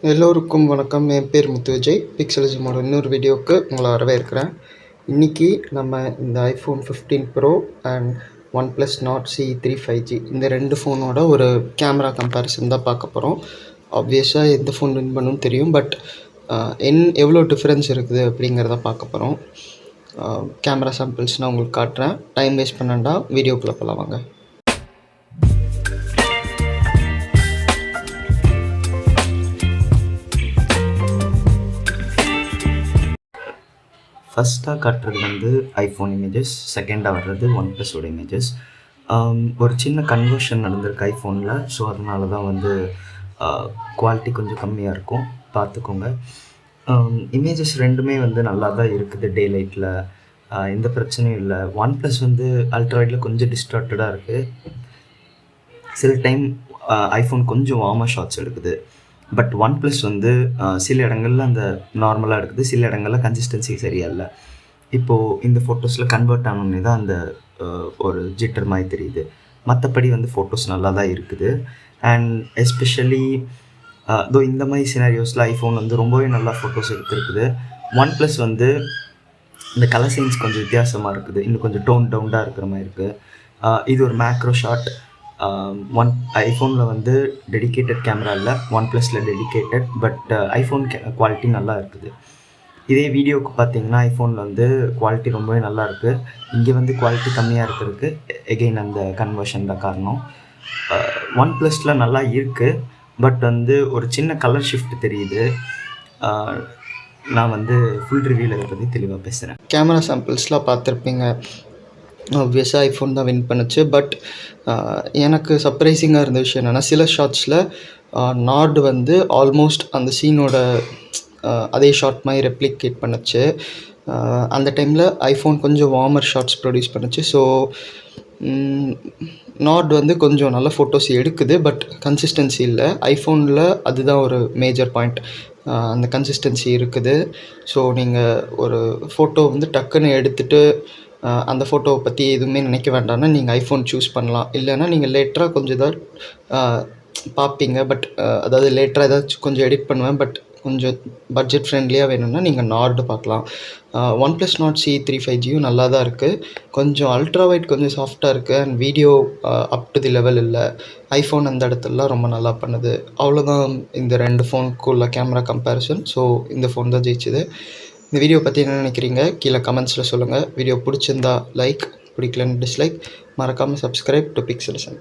எல்லோருக்கும் வணக்கம். என் பேர் முத்து விஜய். பிக்சலிசமோட இன்னொரு வீடியோவுக்கு உங்களை வரவேற்கிறேன். இன்றைக்கி நம்ம இந்த iPhone 15 bro and OnePlus Nord CE3 5G இந்த ரெண்டு ஃபோனோட ஒரு கேமரா கம்பேரிசன் தான் பார்க்க போகிறோம். ஆப்வியஸாக எந்த ஃபோன் வின் பண்ணுன்னு தெரியும், பட் எவ்வளோ டிஃப்ரென்ஸ் இருக்குது அப்படிங்கிறத பார்க்க போகிறோம். கேமரா சாம்பிள்ஸ் நான் உங்களுக்கு காட்டுறேன். டைம் வேஸ்ட் பண்ணாண்டா வீடியோக்குள்ளே போகலாம் வாங்க. ஃபஸ்ட்டாக காட்டுறது வந்து ஐஃபோன் இமேஜஸ், செகண்டாக வர்றது OnePlusோட இமேஜஸ். ஒரு சின்ன கன்வர்ஷன் நடந்திருக்கு ஐஃபோனில், ஸோ அதனால தான் வந்து குவாலிட்டி கொஞ்சம் கம்மியாக இருக்கும், பார்த்துக்கோங்க. இமேஜஸ் ரெண்டுமே வந்து நல்லா தான் இருக்குது. டே லைட்டில் எந்த பிரச்சனையும் இல்லை. OnePlus வந்து அல்ட்ராவைடில் கொஞ்சம் டிஸ்ட்ராக்டடாக இருக்குது. சில டைம் ஐஃபோன் கொஞ்சம் வார்மாக ஷாட்ஸ் எடுக்குது. பட் OnePlus வந்து சில இடங்களில் அந்த நார்மலாக இருக்குது, சில இடங்களில் கன்சிஸ்டன்சி சரியாக இல்லை. இப்போது இந்த ஃபோட்டோஸில் கன்வெர்ட் ஆனோடனே தான் அந்த ஒரு ஜிட்டர் மாதிரி தெரியுது. மற்றபடி வந்து ஃபோட்டோஸ் நல்லா தான் இருக்குது. அண்ட் எஸ்பெஷலி இந்த மாதிரி சினாரியோஸில் ஐஃபோன் வந்து ரொம்பவே நல்லா ஃபோட்டோஸ் எடுத்துருக்குது. OnePlus வந்து இந்த கலர் சைன்ஸ் கொஞ்சம் வித்தியாசமாக இருக்குது, இன்னும் கொஞ்சம் டோன் டவுண்டாக இருக்கிற மாதிரி இருக்குது. இது ஒரு மேக்ரோ ஷாட். ஐஃபோனில் வந்து டெடிக்கேட்டட் கேமரா இல்லை, OnePlusல டெடிக்கேட்டட். பட் ஐஃபோன் குவாலிட்டி நல்லா இருக்குது. இதே வீடியோவுக்கு பார்த்தீங்கன்னா ஐஃபோனில் வந்து குவாலிட்டி ரொம்பவே நல்லா இருக்குது. இங்கே வந்து குவாலிட்டி கம்மியாக இருக்கிறதுக்கு எகெயின் அந்த கன்வர்ஷன் தான் காரணம். OnePlusல நல்லா இருக்குது, பட் வந்து ஒரு சின்ன கலர் ஷிஃப்ட் தெரியுது. நான் வந்து ஃபுல் ரிவ்யூவில் இதை பற்றி தெளிவாக பேசுகிறேன். கேமரா சாம்பிள்ஸ்லாம் பார்த்துருப்பீங்க. ஆப்வியஸாக ஐஃபோன் தான் வின் பண்ணுச்சு. பட் எனக்கு சர்ப்ரைசிங்காக இருந்த விஷயம் என்னென்னா, சில ஷாட்ஸில் நார்டு வந்து ஆல்மோஸ்ட் அந்த சீனோட அதே ஷாட் மாதிரி ரெப்ளிகேட் பண்ணுச்சு. அந்த டைமில் ஐஃபோன் கொஞ்சம் வார்மர் ஷாட்ஸ் ப்ரொடியூஸ் பண்ணுச்சு. ஸோ நார்டு வந்து கொஞ்சம் நல்ல ஃபோட்டோஸ் எடுக்குது, பட் கன்சிஸ்டன்சி இல்லை. ஐஃபோனில் அதுதான் ஒரு மேஜர் பாயிண்ட், அந்த கன்சிஸ்டன்சி இருக்குது. ஸோ நீங்கள் ஒரு ஃபோட்டோ வந்து டக்குன்னு எடுத்துகிட்டு அந்த ஃபோட்டோவை பற்றி எதுவுமே நினைக்க வேண்டாம்னா நீங்கள் ஐஃபோன் சூஸ் பண்ணலாம். இல்லைன்னா நீங்கள் லேட்டராக கொஞ்சம் ஏதாவது பார்ப்பீங்க, பட் அதாவது லேட்டராக ஏதாச்சும் கொஞ்சம் எடிட் பண்ணுவேன், பட் கொஞ்சம் பட்ஜெட் ஃப்ரெண்ட்லியாக வேணும்னா நீங்கள் நார்டு பார்க்கலாம். OnePlus Nord CE3 5Gயும் நல்லா தான் இருக்குது. கொஞ்சம் அல்ட்ரா வைட் கொஞ்சம் சாஃப்டாக இருக்குது. And video up to the level இல்லை. ஐஃபோன் அந்த இடத்துலலாம் ரொம்ப நல்லா பண்ணுது. அவ்வளோதான் இந்த ரெண்டு ஃபோனுக்குள்ள கேமரா கம்பேரிசன். ஸோ இந்த ஃபோன் தான் ஜெயிச்சுது. இந்த வீடியோ பற்றி என்ன நினைக்கிறீங்க கீழே கமெண்ட்ஸில் சொல்லுங்கள். வீடியோ பிடிச்சிருந்தா லைக், பிடிக்கலன்னு டிஸ்லைக். மறக்காமல் சப்ஸ்கிரைப் டு பிக்சலிசம்.